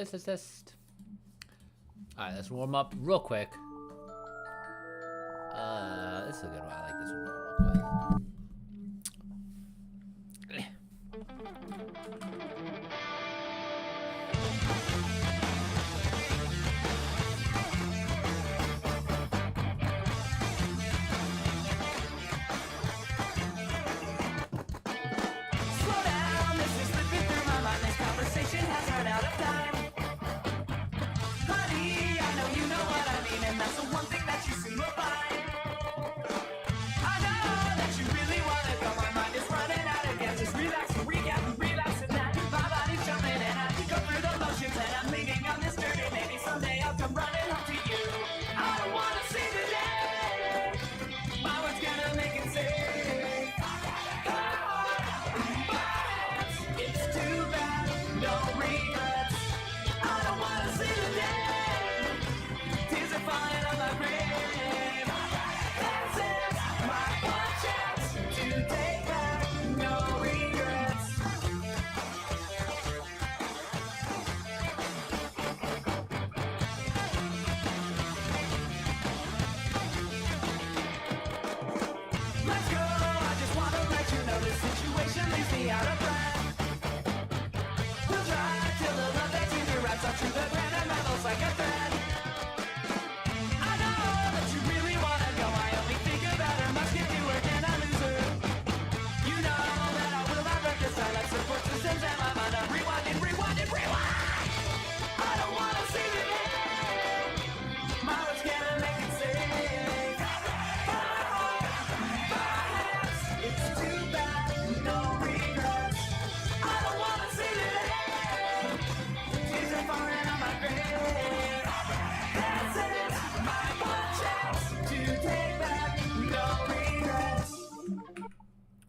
test. Alright, let's warm up real quick. This is a good one. I like this one real quick.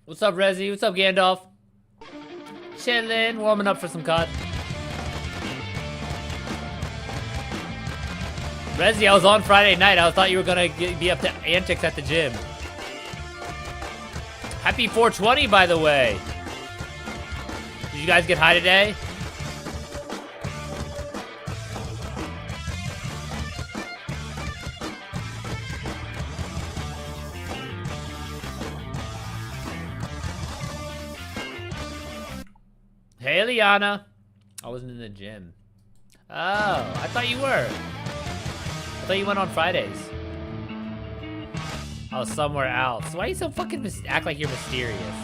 What's up, Rezi? What's up, Gandalf? Chillin', warming up for some COD. Rezi, I was on Friday night. I thought you were gonna be up to antics at the gym. Happy 420, by the way. Did you guys get high today? Hey, Liana. I wasn't in the gym. Oh, I thought you were. I thought you went on Fridays. I was somewhere else. Why are you so fucking act like you're mysterious?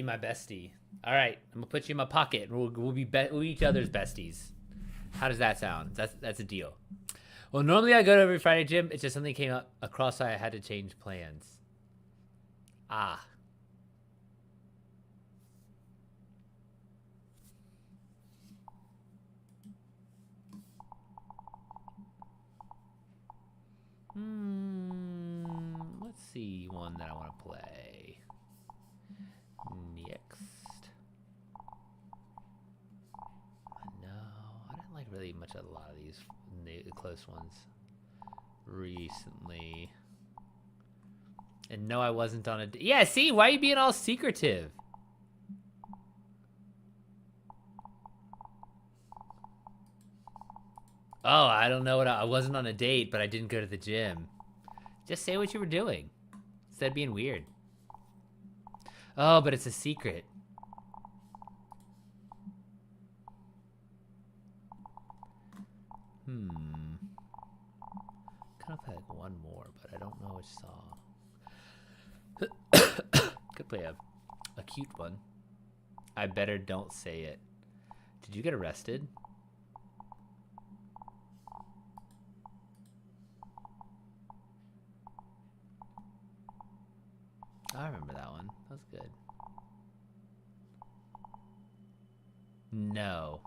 My bestie. All right, I'm gonna put you in my pocket. We'll be each other's besties. How does that sound? That's a deal. Well, normally I go to every Friday gym. It's just something came up across, so I had to change plans. Ah. Let's see one that I want to play. Really much a lot of these close ones recently. And no, I wasn't on a... Yeah, see? Why are you being all secretive? Oh, I don't know what I wasn't on a date, but I didn't go to the gym. Just say what you were doing instead of being weird. Oh, but it's a secret. Kind of like one more, but I don't know which song. Could play a cute one. I better don't say it. Did you get arrested? I remember that one. That was good. No.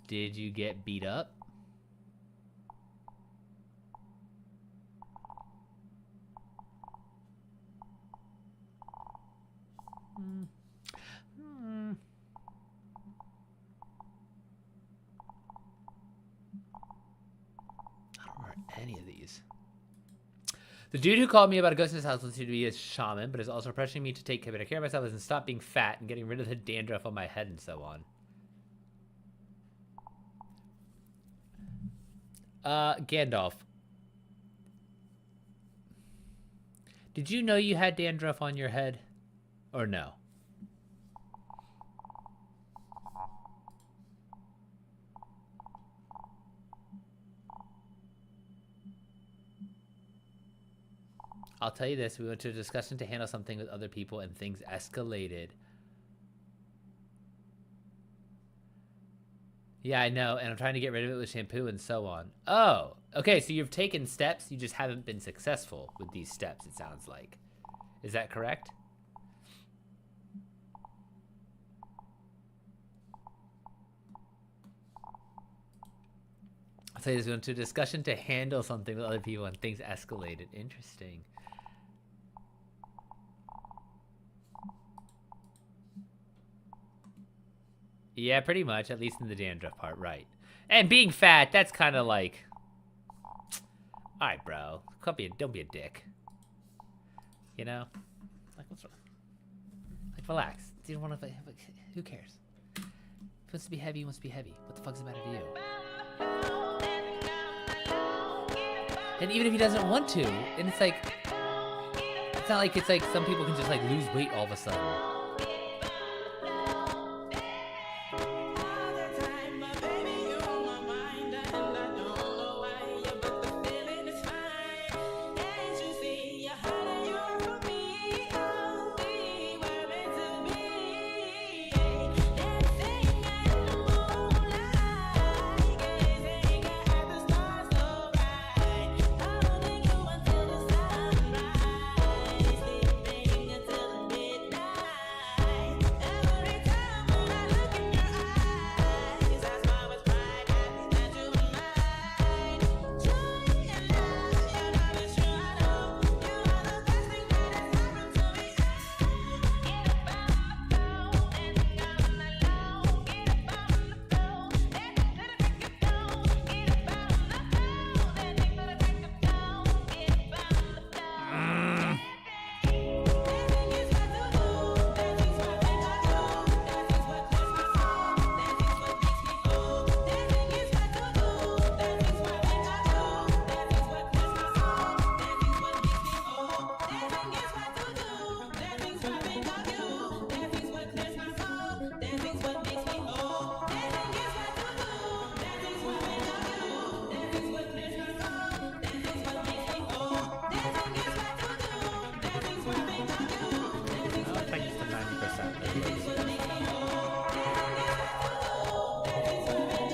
Did you get beat up? I don't remember any of these. The dude who called me about a ghost in his house wants to be a shaman, but is also pressuring me to take better care of myself and stop being fat and getting rid of the dandruff on my head and so on. Gandalf. Did you know you had dandruff on your head? Or no? I'll tell you this, we went to a discussion to handle something with other people and things escalated. Yeah, I know, and I'm trying to get rid of it with shampoo and so on. Oh, okay, so you've taken steps, you just haven't been successful with these steps, it sounds like. Is that correct? I'll tell you this, we went to a discussion to handle something with other people and things escalated. Interesting. Yeah, pretty much, at least in the dandruff part, right. And being fat, that's kind of like... Alright, bro. Don't be a dick. You know? Like, what's wrong? Like, relax. You don't want to... Who cares? If he wants to be heavy, he wants to be heavy. What the fuck's the matter with you? And even if he doesn't want to, and it's like... It's not like it's like some people can just, like, lose weight all of a sudden.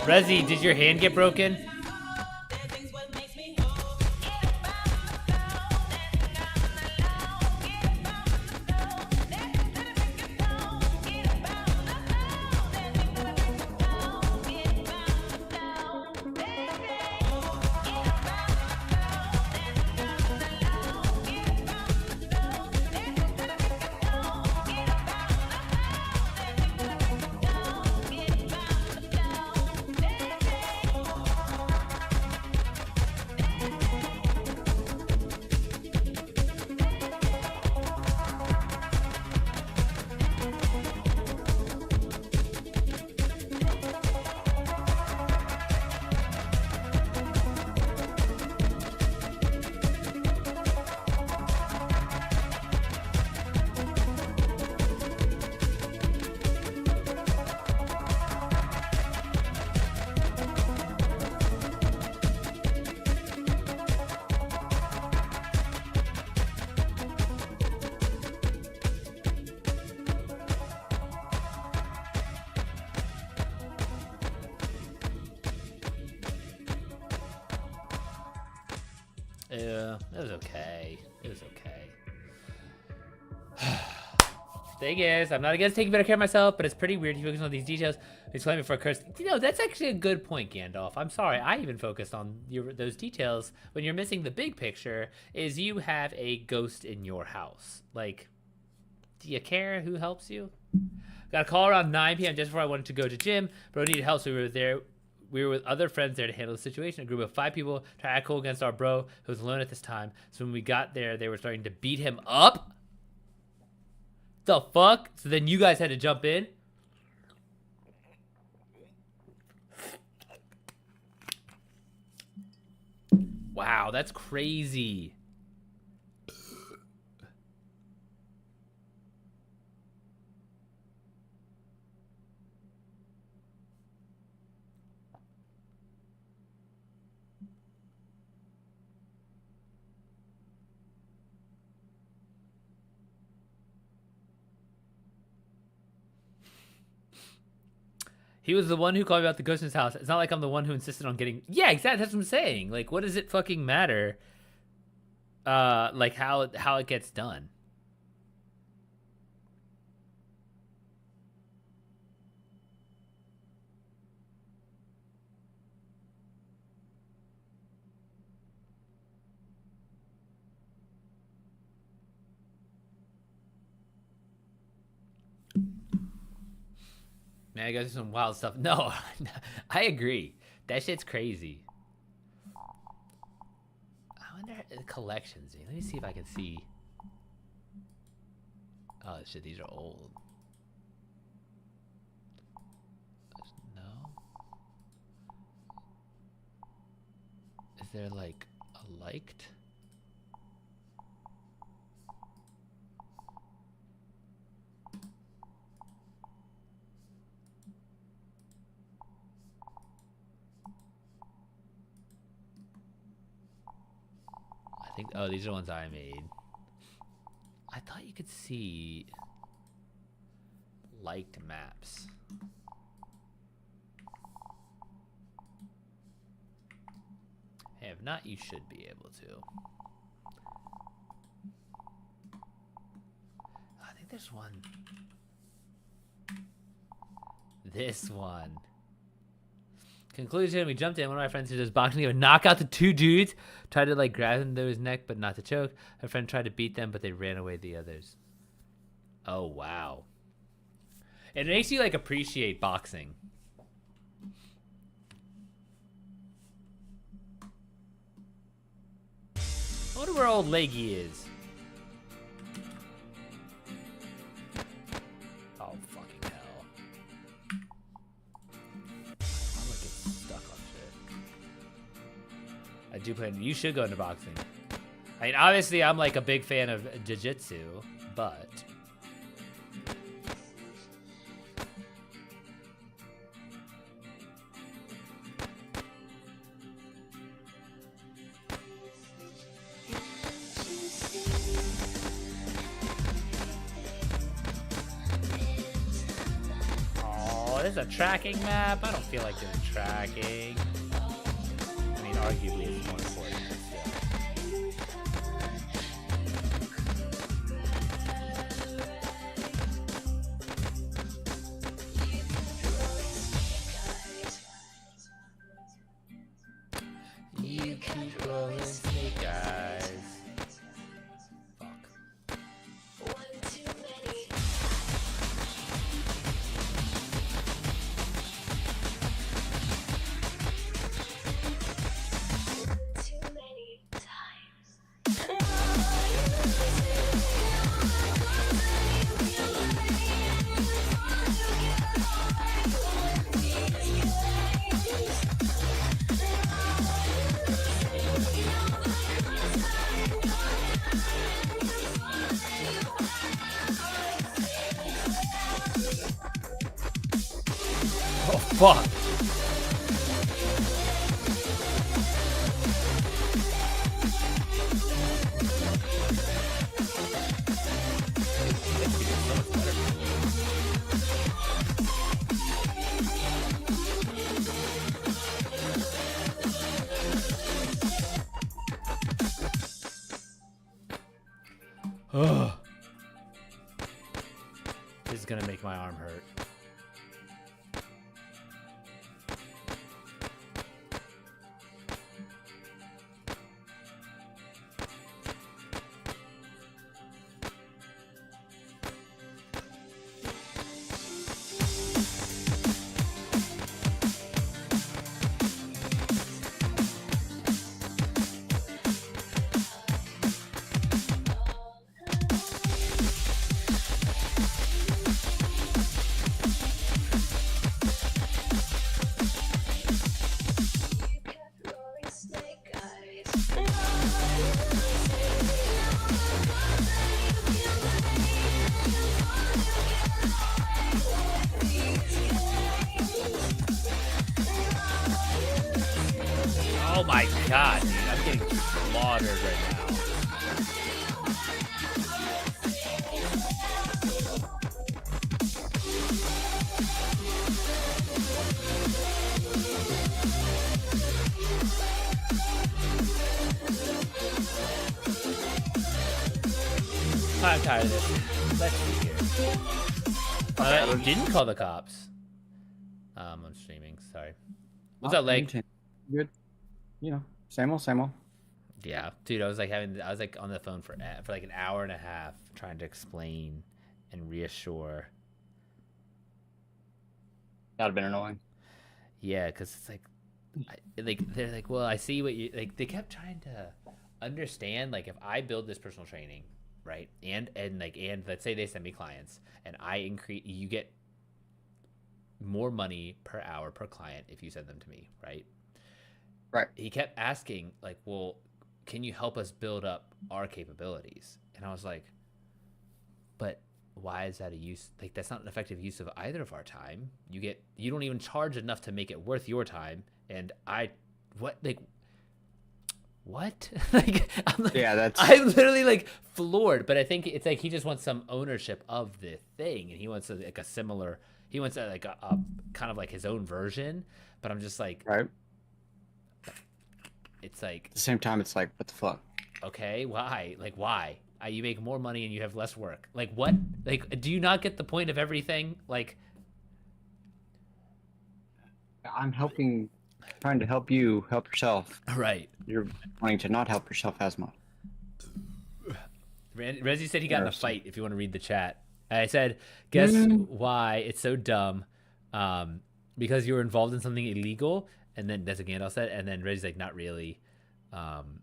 Rezi, did your hand get broken? Yeah, it was okay. It was okay. Thing is, I'm not against taking better care of myself, but it's pretty weird to focus on these details. He's claiming for a curse. You know, that's actually a good point, Gandalf. I'm sorry, I even focused on those details when you're missing the big picture. Is you have a ghost in your house? Like, do you care who helps you? Got a call around 9 p.m. just before I wanted to go to gym. Bro needed help, so we were there. We were with other friends there to handle the situation. A group of 5 people tried to act cool against our bro, who was alone at this time. So when we got there, they were starting to beat him up. The fuck? So then you guys had to jump in? Wow, that's crazy. He was the one who called me about the ghost in his house. It's not like I'm the one who insisted on getting... Yeah, exactly. That's what I'm saying. Like, what does it fucking matter? Like, how it gets done. Man, I gotta do some wild stuff. No, I agree. That shit's crazy. I wonder the collections. Let me see if I can see. Oh shit, these are old. No. Is there like a liked? Oh, these are ones I made. I thought you could see liked maps. Hey, if not, you should be able to. I think there's one. This one. Conclusion, we jumped in. One of my friends who does boxing would knock out the 2 dudes. Tried to like grab him to his neck, but not to choke. Her friend tried to beat them, but they ran away the others. Oh, wow. It makes you like appreciate boxing. I wonder where old Leggy is. Oh, fucking hell. I do plan. You should go into boxing. I mean, obviously, I'm like a big fan of jiu-jitsu, but oh, this is a tracking map. I don't feel like doing tracking. I mean, arguably, it's more important. You keep rolling snake eyes. Fuck. Oh, fuck. gonna make my arm hurt. Oh my god, dude, I'm getting slaughtered right now. I'm tired of this. Let's see here. Didn't call the cops. I'm streaming. Sorry. What's up, Leg? Good. You know, same old, same old. Yeah, dude. I was like on the phone for like an hour and a half trying to explain and reassure. That'd have been annoying. Yeah, because it's like they're like, well, I see what you like. They kept trying to understand, like, if I build this personal training, right, and let's say they send me clients and I increase, you get more money per hour per client if you send them to me, right? Right. He kept asking, like, well, can you help us build up our capabilities? And I was like, but why is that a use? Like, that's not an effective use of either of our time. You don't even charge enough to make it worth your time. And what? Like, I'm like, yeah, I'm literally like floored. But I think it's like he just wants some ownership of the thing, and he wants a kind of like his own version. But I'm just like, right. It's like, at the same time, it's like, what the fuck? Okay, why? Like, why? You make more money and you have less work. Like, what? Like, do you not get the point of everything? Like, I'm trying to help you help yourself. Right. You're wanting to not help yourself as much. Rezi said he got in a fight. If you want to read the chat, I said, guess why it's so dumb? Because you were involved in something illegal. And then that's what Gandalf said. And then Rezi's like, not really. And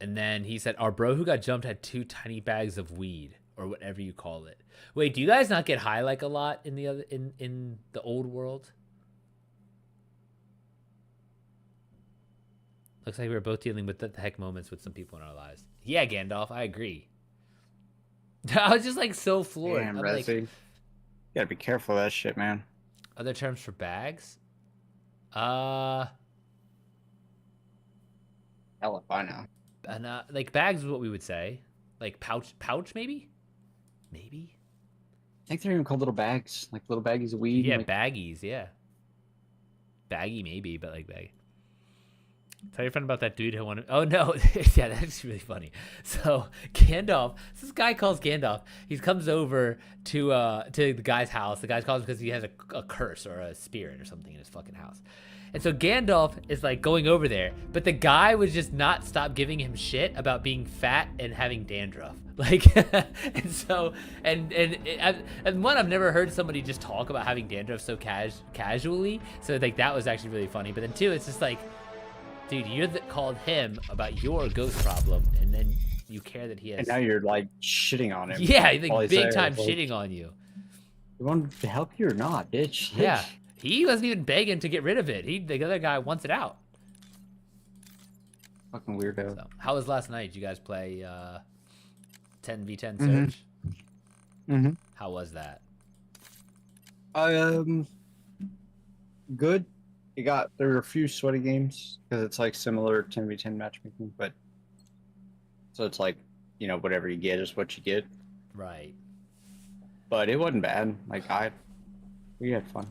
then he said, our bro who got jumped had 2 tiny bags of weed, or whatever you call it. Wait, do you guys not get high like a lot in the in the old world? Looks like we were both dealing with the heck moments with some people in our lives. Yeah, Gandalf, I agree. I was just like so floored. Damn, I'm Rezi. like, You gotta be careful of that shit, man. Other terms for bags? Hell if I know. And like bags is what we would say. Like pouch maybe? Maybe? I think they're even called little bags, like little baggies of weed. Yeah, like... baggies, yeah. Baggy maybe, but like baggy. Tell your friend about that dude who wanted. Oh no, yeah, that's really funny. So Gandalf, this guy calls Gandalf. He comes over to the guy's house. The guy calls because he has a curse or a spirit or something in his fucking house. And so Gandalf is like going over there, but the guy would just not stop giving him shit about being fat and having dandruff. Like, and so and one, I've never heard somebody just talk about having dandruff so casually. So like that was actually really funny. But then 2, it's just like, dude, you called him about your ghost problem, and then you care that he has. And now you're like shitting on him. Yeah, like big time shitting on you. You want to help you or not, bitch? Yeah, he wasn't even begging to get rid of it. The other guy wants it out. Fucking weirdo. So, how was last night? Did you guys play 10v10 search? Mm-hmm. How was that? Good. There were a few sweaty games because it's like similar 10v10 matchmaking, but so it's like, you know, whatever you get is what you get. Right. But it wasn't bad. Like we had fun.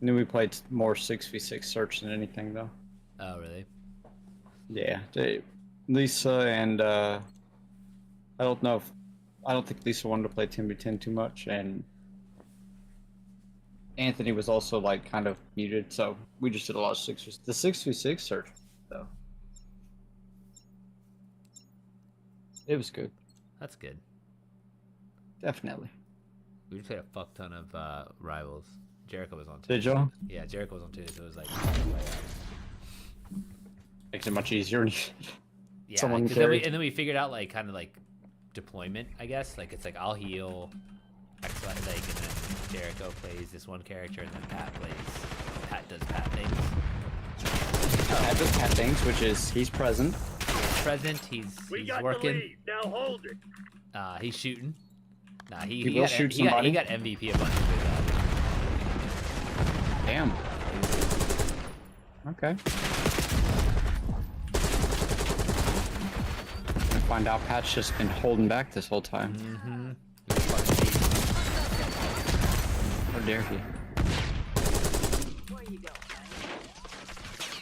And then we played more 6v6 search than anything though. Oh really? Yeah. Lisa and I don't know if I don't think Lisa wanted to play 10v10 too much, and Anthony was also like kind of muted, so we just did a lot of sixes. The 6v6 search, though, it was good. That's good. Definitely. We played a fuck ton of rivals. Jericho was on too. Did y'all? Yeah, Jericho was on too, so it was like Makes it much easier when you yeah, someone 'cause then we, carry. and then we figured out like kind of like deployment, I guess. Like it's like I'll heal, X, Y, like, and then Jericho plays this one character, and then Pat does Pat things. Pat does Pat things, which is he's present. Present, he's got working. the lead. Now hold it. He's shooting. Nah, He he will got, shoot he got somebody. MVP a bunch of good. Damn. Okay. I find out Pat's just been holding back this whole time. How dare he?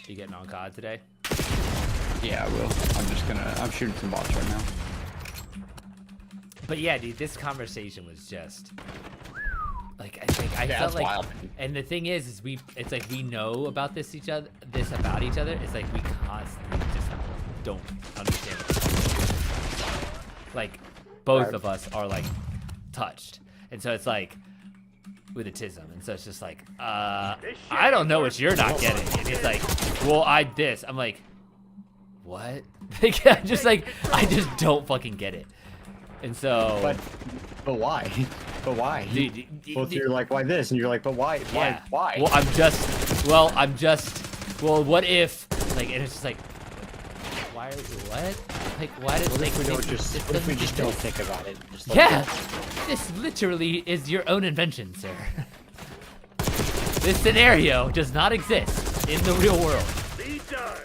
You getting on COD today? Yeah, I will. I'm shooting some bots right now. But yeah, dude, this conversation was just like I felt that's like, wild. and the thing is it's like we know about this about each other. It's like we constantly just don't understand. Like both Right. of us are like touched, and so it's like with autism, and so it's just like I don't know what you're not getting, and it's like, well, this. I'm like, what? Like, I just don't fucking get it. And so, But why? But why? dude, Both you're like, why this? And you're like, but why? yeah. Why? Well, what if, like, and it's just like, why? What? Like, why does What if we don't this just? What if we just don't think about it? Just let Yeah, it go? this literally is your own invention, sir. This scenario does not exist in the real world. Lead time.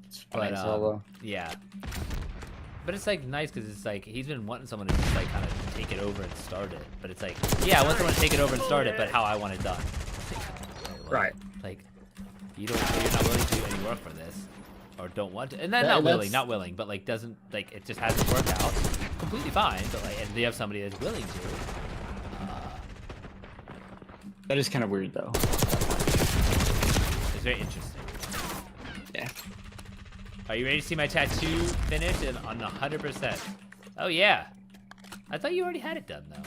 It's funny But as hell, though. yeah. But it's like nice because it's like he's been wanting someone to just like kind of take it over and start it. But it's like, yeah, I want someone to take it over and start it, but how I want it done. Well, Right. Like, you're not willing to do any work for this, or don't want to, and then That- not that's- willing, but like doesn't like it just hasn't worked out. Completely fine, but like, and they have somebody that's willing to. That is kind of weird, though. It's very interesting. Yeah. Are you ready to see my tattoo finish and on 100%? Oh yeah. I thought you already had it done though.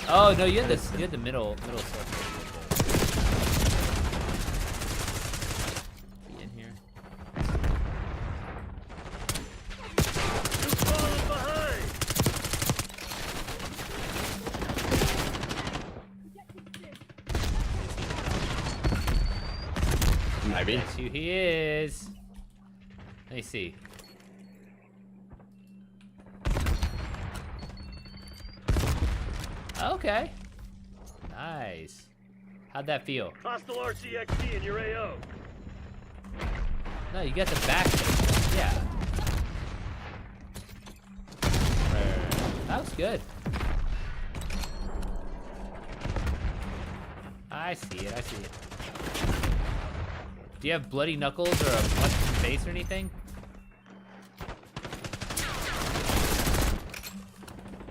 Oh no, you had this. You had the middle circle. Be in here. You're falling behind. Maybe. That's who he is. Let me see. Okay. Nice. How'd that feel? Hostile RCXD in your AO. No, you got the back thing. Yeah. That was good. I see it. I see it. Do you have bloody knuckles or a punch in the face or anything?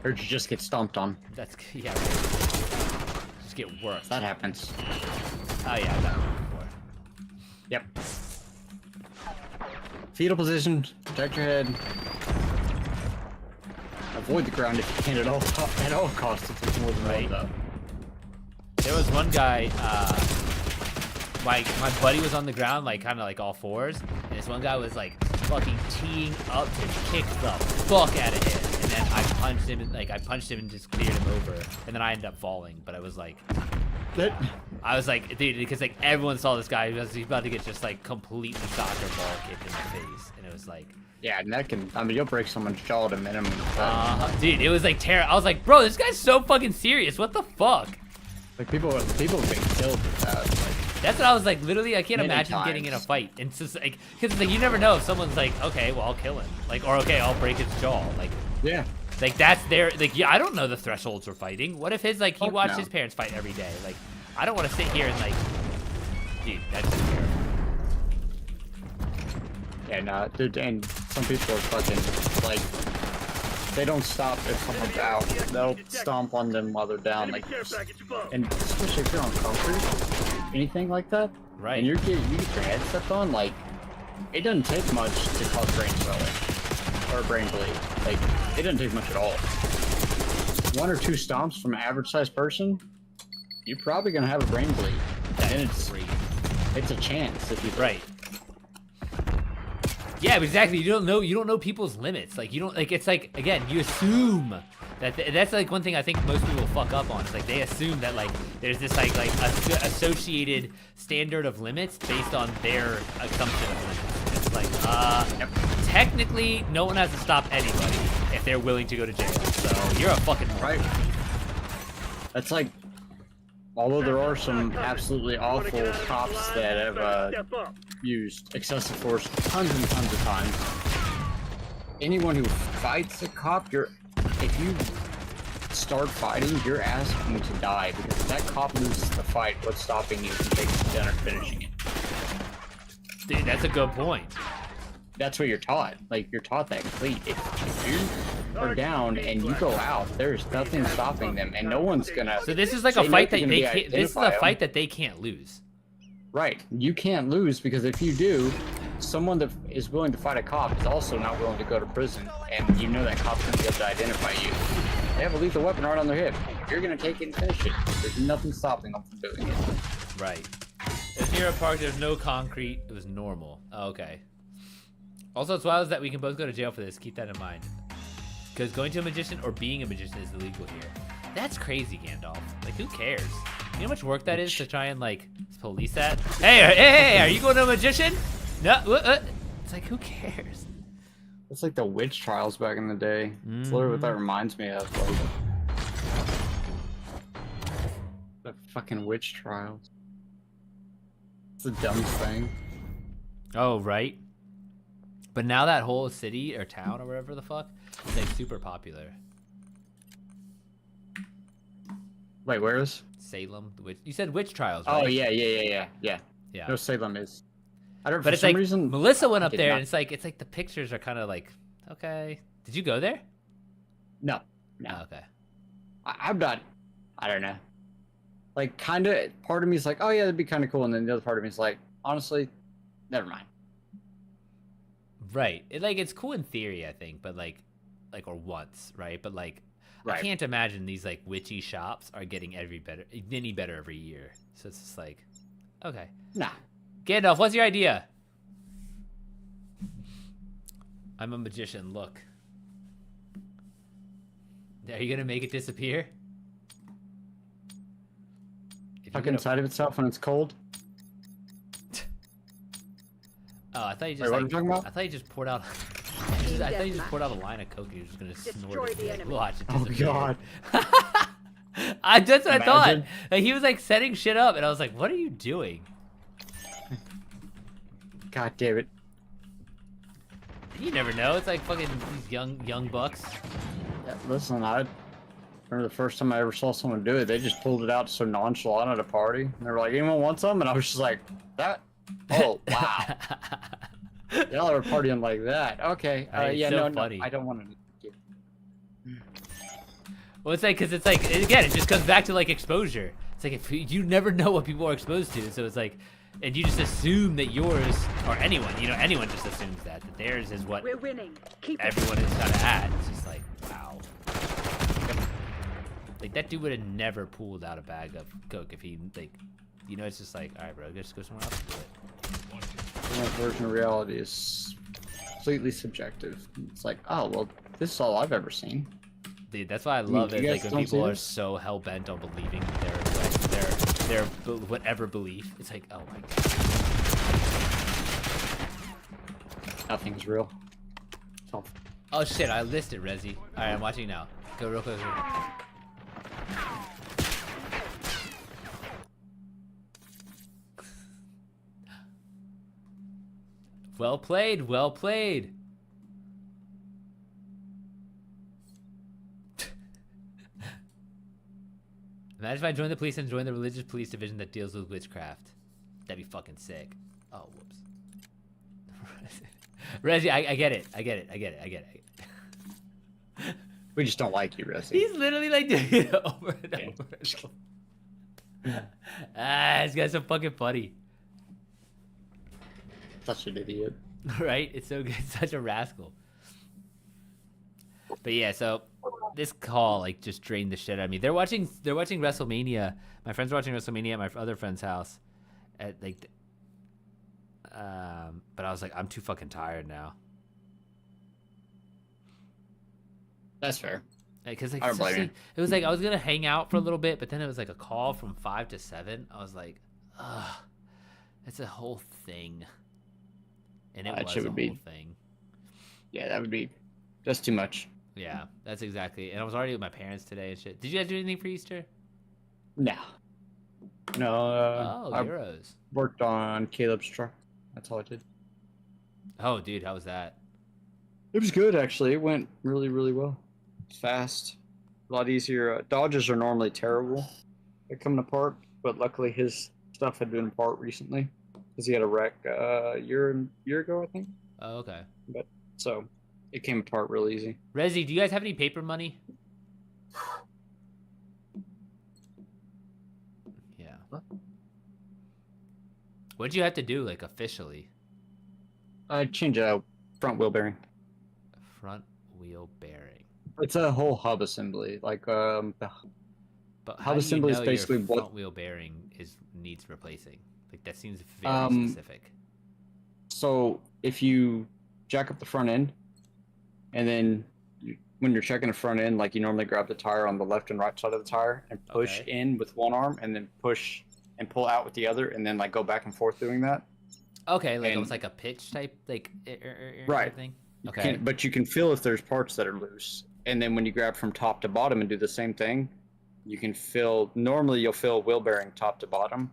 Or did you just get stomped on? That's yeah. Right. Just get worse. That happens. Oh yeah, I've done it before. Yep. Fetal position. Protect your head. Avoid the ground if you can at all costs. It's more than Right. one, though. There was one guy, like my buddy was on the ground, like kind of like all fours, and this one guy was like fucking teeing up to kick the fuck out of him, and then I punched him, and just cleared him over, and then I ended up falling. But I was like, dude, because like everyone saw this guy, he's about to get just like completely soccer ball kicked in the face, and it was like, Yeah, and that can. I mean, you'll break someone's jaw at a minimum. But, dude, it was like terrible. I was like, bro, this guy's so fucking serious. What the fuck? like people have been killed with that. Like, That's what I was like. Literally, I can't Many imagine getting in a times. fight. And it's just like, because it's like you never know if someone's like, okay, well I'll kill him, like, or okay, I'll break his jaw, yeah. like that's their, like, yeah, I don't know the thresholds for fighting. What if his like he Fuck watched no. his parents fight every day? Like, I don't want to sit here and like, dude, that's just terrible. Yeah, no, dude, and some people are fucking like they don't stop if someone's out. They'll stomp on them while they're down, Enemy like, care package above. and especially if you're on concrete, anything like that. Right. And you get your head stepped on, like, it doesn't take much to cause brain swelling or brain bleed. Like, it doesn't take much at all. 1 or 2 stomps from an average sized person, you're probably gonna have a brain bleed. And it's a chance if you Right. Yeah, exactly. You don't know people's limits. Like you don't like. It's like again, you assume that that's like one thing I think most people fuck up on. It's like they assume that like there's this like associated standard of limits based on their assumption of limits. It's like technically no one has to stop anybody if they're willing to go to jail. So you're a fucking moron. Right. That's like, although there are some absolutely awful cops that have Step up. used excessive force tons and tons of times, anyone who fights a cop, if you start fighting, you're asking to die, because if that cop loses the fight, what's stopping you from taking it down or finishing it? Dude, that's a good point. That's what you're taught. Like, you're taught that complete. If you are down and you go out, there's nothing stopping them, and no one's gonna. So this is like a They fight know that you're they gonna can't. This is a identify 'em. fight that they can't lose. Right. You can't lose, because if you do, someone that is willing to fight a cop is also not willing to go to prison, and you know that cop's gonna be able to identify you. They have a lethal weapon right on their hip. You're gonna take it and finish it. There's nothing stopping them from doing it. Right. It's near a park. There's no concrete. It was normal. Oh, okay. Also, it's wild that we can both go to jail for this. Keep that in mind. Because going to a magician or being a magician is illegal here. That's crazy, Gandalf. Like, who cares? You know how much work that is to try and, like, police that? Hey, are you going to a magician? No, It's like, who cares? It's like the witch trials back in the day. It's literally what that reminds me of. Like, the fucking witch trials. It's the dumbest thing. Oh, right. But now that whole city or town or whatever the fuck is, like, super popular. Wait, where is? Salem, the witch. You said witch trials, right? Oh, yeah. Yeah. No, Salem is. I don't. But For it's some like reason, Melissa went I up did there, not- and it's like the pictures are kind of like, okay. Did you go there? No. Oh, okay. I'm not. I don't know. Like, kind of. Part of me is like, oh yeah, that'd be kind of cool, and then the other part of me is like, honestly, never mind. Right. It's cool in theory, I think, but like or once, right? But like, I Right. can't imagine these like witchy shops are getting any better every year. So it's just like, okay. Nah. Gandalf, what's your idea? I'm a magician. Look. Are you gonna make it disappear? If you're Tuck gonna- inside of itself when it's cold. Oh, I thought you just Wait, what are like, you talking about? I thought you just poured out. I thought you just poured out a line of coke and you were just gonna snort it. the Like, enemy. watch it Oh disappear. god. That's what I thought. Imagine. Like he was like setting shit up, and I was like, "What are you doing?" God damn it. You never know. It's like fucking these young bucks. Yeah, listen, I remember the first time I ever saw someone do it. They just pulled it out so nonchalant at a party. And they were like, anyone want some? And I was just like, that? Oh, wow. Y'all are partying like that. Okay. Right, Yeah, so no, funny. I don't want to. Well, it's like because it's like again, it just comes back to like exposure. It's like if you never know what people are exposed to, so it's like, and you just assume that yours or anyone just assumes that theirs is what We're winning. Keep it. everyone is kind of at. It's just like, wow. Like that dude would have never pulled out a bag of coke if he like, it's just like, all right, bro, just go somewhere else and do it. My version of reality is completely subjective. It's like, oh, well, this is all I've ever seen. Dude, that's why I love you it. guys Like when don't people see are this? so hell bent on believing their whatever belief. It's like, oh my god. Nothing's real. It's all Oh shit, I listed Rezi. All right, I'm watching now. Go real quick. Well played. Well played. Imagine if I joined the police and joined the religious police division that deals with witchcraft. That'd be fucking sick. Oh, whoops. Reggie, I get it. I get it. We just don't like you, Resi. He's literally like doing it over and Yeah. over and over. This guy's so fucking funny. Such an idiot. Right? It's so good. Such a rascal. But yeah, so this call like just drained the shit out of me. They're watching WrestleMania. My friends were watching WrestleMania at my other friend's house. At like, but I was like, I'm too fucking tired now. That's fair. Because like, I don't blame especially- you. it was like I was gonna hang out for a little bit, but then it was like a call from 5 to 7. I was like, ugh, it's a whole thing, and it That was shit a would be- whole thing. Yeah, that would be. That's too much. Yeah, that's exactly. And I was already with my parents today and shit. Did you guys do anything for Easter? No. No. I Euros. worked on Caleb's truck. That's all I did. Oh, dude, how was that? It was good, actually. It went really, really well. It's fast. A lot easier. Dodges are normally terrible at coming apart, but luckily his stuff had been apart recently because he had a wreck a year ago, I think. Oh, okay. So it came apart real easy. Rezi, do you guys have any paper money? Yeah. What? What'd you have to do, like, officially? I changed out front wheel bearing. Front wheel bearing. It's a whole hub assembly. Like But Hub how do you assembly is know basically your what- front wheel bearing needs replacing? Like, that seems very specific. so if you jack up the front end, and then when you're checking the front end, like you normally grab the tire on the left and right side of the tire and push Okay. in with one arm, and then push and pull out with the other, and then like go back and forth doing that. Okay, like and- almost like a pitch type, like Right. thing. You Okay. but you can feel if there's parts that are loose, and then when you grab from top to bottom and do the same thing, you can feel. Normally, you'll feel wheel bearing top to bottom,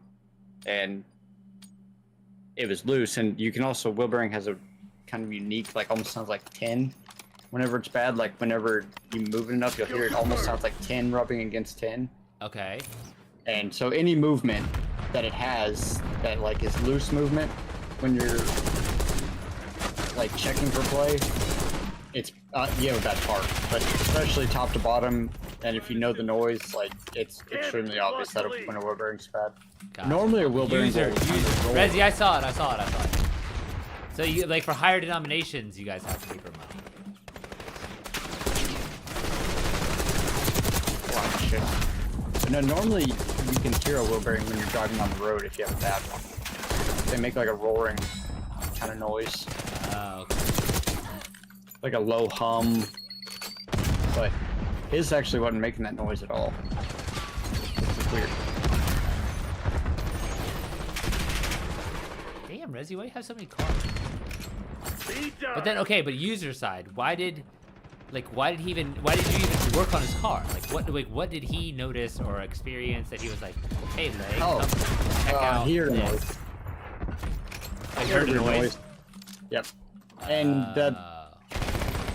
and it was loose. And you can also wheel bearing has a kind of unique, like almost sounds like tin. Whenever it's bad, like whenever you move it enough, you'll hear it almost sounds like tin rubbing against tin. Okay. And so any movement that it has that like is loose movement when you're like checking for play, it's you have a bad part. But especially top to bottom, and if you know the noise, like it's extremely obvious that when a wheel bearing's bad. Got it. Normally a wheel bearing User. will roll. Rezi, I saw it. So you like for higher denominations, you guys have paper money. A lot of shit. But no, normally you can hear a wheel bearing when you're driving on the road if you have a bad one. They make like a roaring kind of noise, Oh, okay. like a low hum. But his actually wasn't making that noise at all. It's weird. Damn, Rezi, why do you have so many cars? Be done. But then, okay, but user side, why did you even work on his car? Like, what did he notice or experience that he was like, hey, Leg, Oh, come check out he heard a this. noise. Oh, you heard a noise? Yep. And that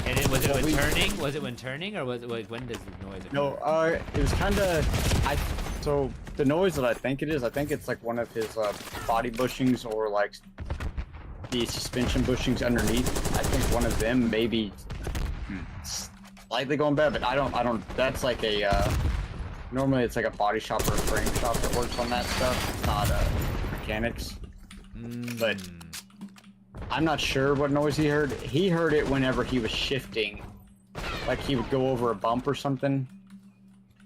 And it, was it Well, when we- turning? Was it when turning, or was it like when does the noise occur? no, it was kind of. So the noise that I think it is, I think it's like one of his body bushings or like the suspension bushings underneath. I think one of them maybe slightly going bad, but I don't. That's like a. Normally it's like a body shop or a frame shop that works on that stuff. It's not mechanics. But I'm not sure what noise he heard. He heard it whenever he was shifting. Like he would go over a bump or something.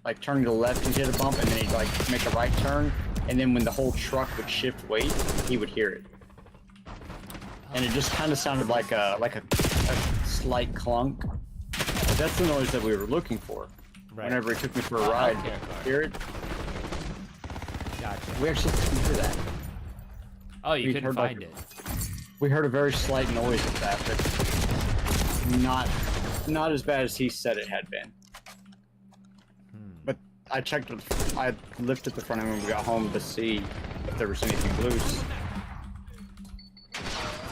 Like turning to the left and hit a bump, and then he'd like make a right turn. And then when the whole truck would shift weight, he would hear it. And it just kind of sounded like a slight clunk. But that's the noise that we were looking for. Right. Whenever he took me for a ride, okay, hear it. Gotcha. We actually couldn't hear that. Oh, you we couldn't heard, like, find it. We heard a very slight noise of that, but not as bad as he said it had been. But I checked. I lifted the front end when we got home to see if there was anything loose,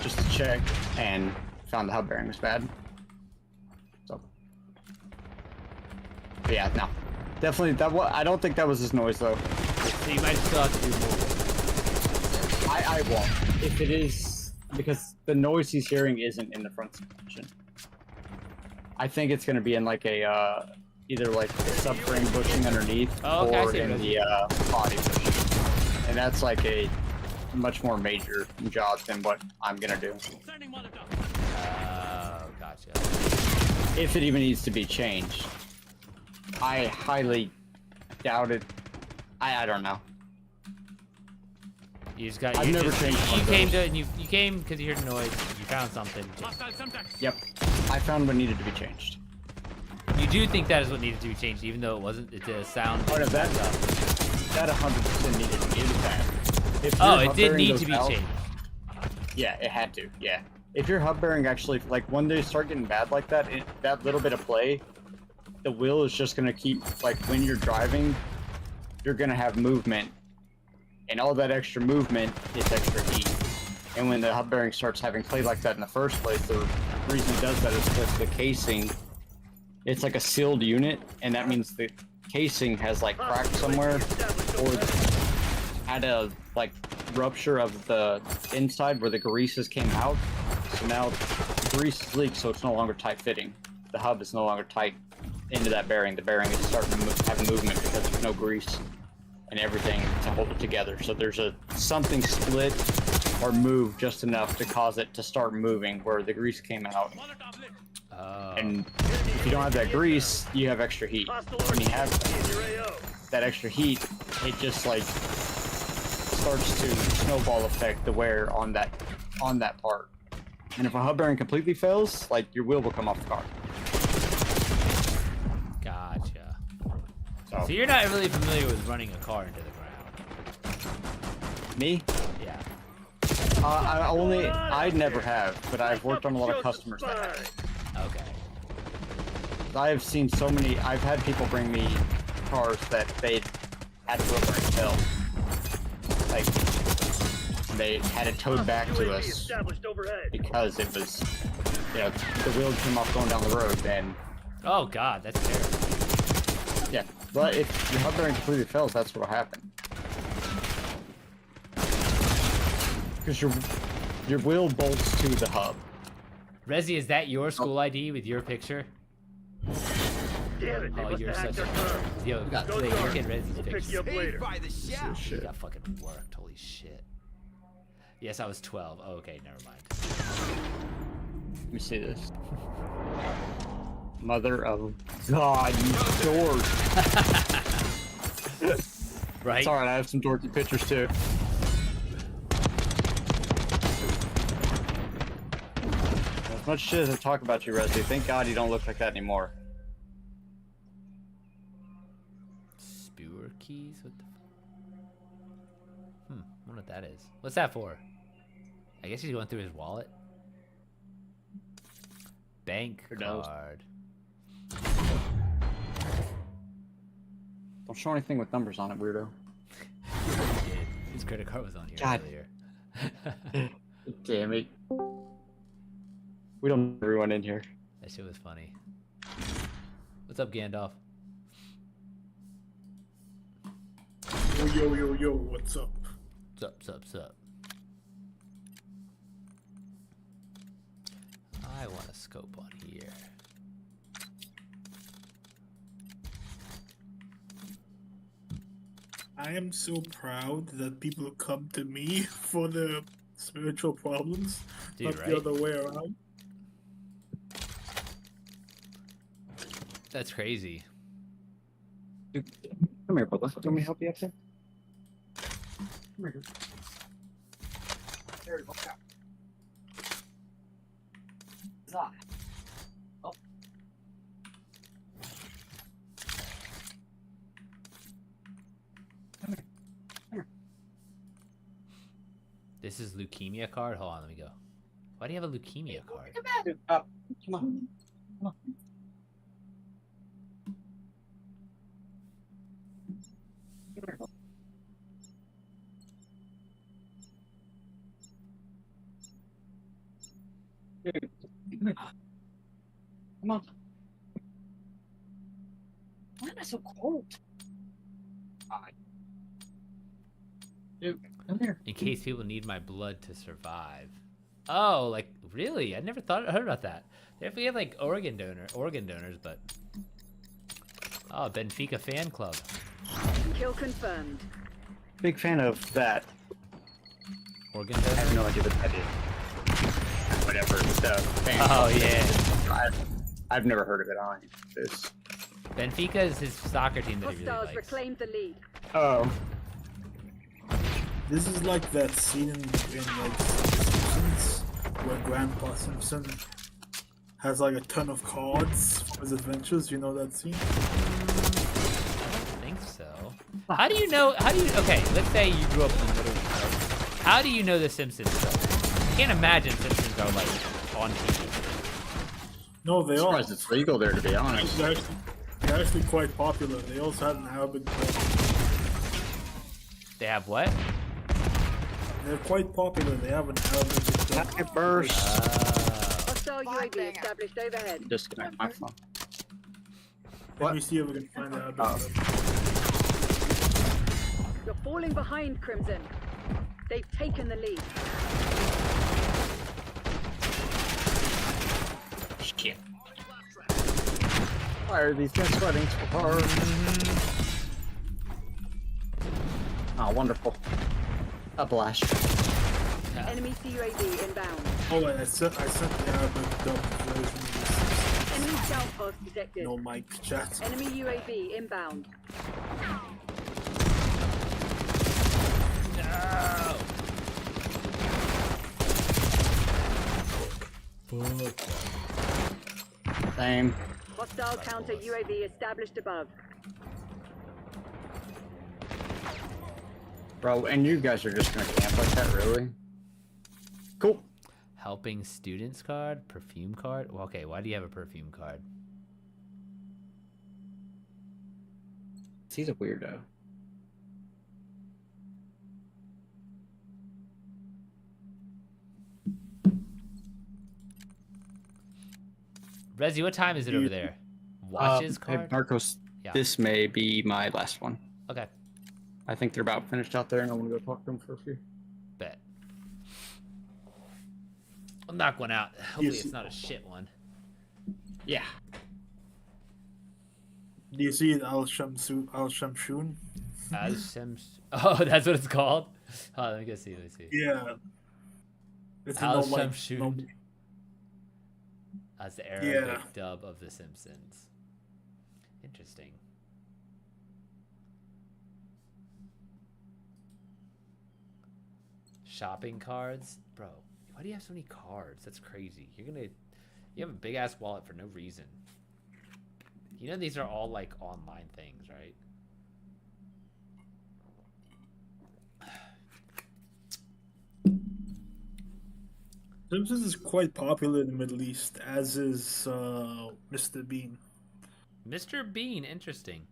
just to check, and found the hub bearing was bad. So, but yeah, no, definitely that. I don't think that was his noise though. So you might still have to do more work. I won't. If it is, because the noise he's hearing isn't in the front suspension. I think it's gonna be in like a either like the subframe bushing underneath Oh, okay, I or see in what the body bushing, and that's like a much more major job than what I'm gonna do. Oh, gotcha. If it even needs to be changed, I highly doubt it. I don't know. You just got. I've you never just, changed one You of came those. to and you came because you heard a noise. You found something. Yep, I found what needed to be changed. You do think that is what needed to be changed, even though it wasn't. It's a sound. Oh no, that 100% needed to be bad. If Oh, your it hub did bearing need goes to be out- changed. Yeah, it had to. Yeah, if your hub bearing actually like when they start getting bad like that, that little bit of play, the wheel is just gonna keep like when you're driving, you're gonna have movement, and all that extra movement is extra heat. And when the hub bearing starts having play like that in the first place, the reason it does that is because the casing, it's like a sealed unit, and that means the casing has like cracked somewhere or had a like rupture of the inside where the greases came out. So now the grease is leaked, so it's no longer tight fitting. The hub is no longer tight into that bearing. The bearing is starting to have movement because there's no grease and everything to hold it together. So there's something split or moved just enough to cause it to start moving where the grease came out. Oh. And if you don't have that grease, you have extra heat. When you have that extra heat, it just like starts to snowball effect the wear on that part. And if a hub bearing completely fails, like your wheel will come off the car. Gotcha. So, So you're not really familiar with running a car into the ground. me, Yeah. I never have, but I've worked on a lot of customers that have. Okay. I have seen so many. I've had people bring me cars that they had to wheel bearing fail. Like they had it towed back to us because it was, the wheel came off going down the road. And Oh God, that's terrible. yeah, but if your hub bearing completely fails, that's what'll happen. Because your wheel bolts to the hub. Rezi, is that your school ID with your picture? Damn it, they Oh, must you're have such hacked a our car. yo. got Wait, Go look car. at Rezi's We'll pick picture. you up later. You got fucking worked. Holy shit. Yes, I was 12. Oh, okay, never mind. Let me see this. Mother of God, you dork. Right? It's alright, I have some dorky pictures too. As much shit as I talk about you, Resi, thank God you don't look like that anymore. Spewer keys? What the I wonder what that is. What's that for? I guess he's going through his wallet. Bank Who knows? card. Don't show anything with numbers on it, weirdo. He did. His credit card was on here God. earlier. Damn it. We don't have everyone in here. That shit was funny. What's up, Gandalf? Yo, what's up? What's up? I want a scope on here. I am so proud that people come to me for the spiritual problems, Dude, not right? the other way around. That's crazy. Come here, Bubba. Do you want me to help you up there? Come here. There we go. Zah. Oh. This is leukemia card? Hold on, let me go. Why do you have a leukemia card? Come on. Come on. Dude, come here. Come on. Why am I so cold? Dude, come here. In case people need my blood to survive. Oh, like really? I never heard about that. We have like organ donors, but oh, Benfica fan club. Kill confirmed. Big fan of that. Organ I have donor. no idea what that is. Whatever. The fan Oh club. yeah, I've never heard of it on this. Benfica is his soccer team that he really Hostiles likes. reclaimed the lead. Oh. This is like that scene in like Simpsons where Grandpa Simpson has like a ton of cards for his adventures. You know that scene? I think so. How do you know? Okay, let's say you grew up in the middle. How do you know the Simpsons? Though? I can't imagine Simpsons are like on TV. No, they I'm are. surprised it's legal there, to be honest. They're actually quite popular. They also have an Arabic dub. They have what? They're quite popular. They have an Arabic dub. Packet burst. Hostile UAV banger. established overhead. Disconnect my phone. Let me see if we can find the Arabic dub. You're falling behind, Crimson. They've taken the lead. Shit. Why are these guys sweating so hard? Oh, wonderful. A blast. Enemy CUAV inbound. Oh, I sent the Arabic dub version of Enemy scout post detected. this. No mic chat. Enemy UAV inbound. Same. Hostile counter UAV established above. Bro, and you guys are just gonna camp like that, really? Cool. Helping students card, perfume card. Well, okay, why do you have a perfume card? He's a weirdo. Rezi, what time is it over there? Watches Hey, card. Marcos, Yeah. this may be my last one. Okay, I think they're about finished out there, and I want to go talk to them for a few. bet. I'll knock one out. Hopefully, Yes. it's not a shit one. Yeah. Do you see it, Al Shamshun? Oh, that's what it's called. Oh, let me go see. Let me see. Yeah. It's Al no mic- Shamshun. no- That's the Arabic dub of The Simpsons. Interesting. Shopping cards, bro. Why do you have so many cards? That's crazy. You have a big ass wallet for no reason. You know these are all like online things, right? Simpsons is quite popular in the Middle East, as is Mr. Bean. Mr. Bean, interesting.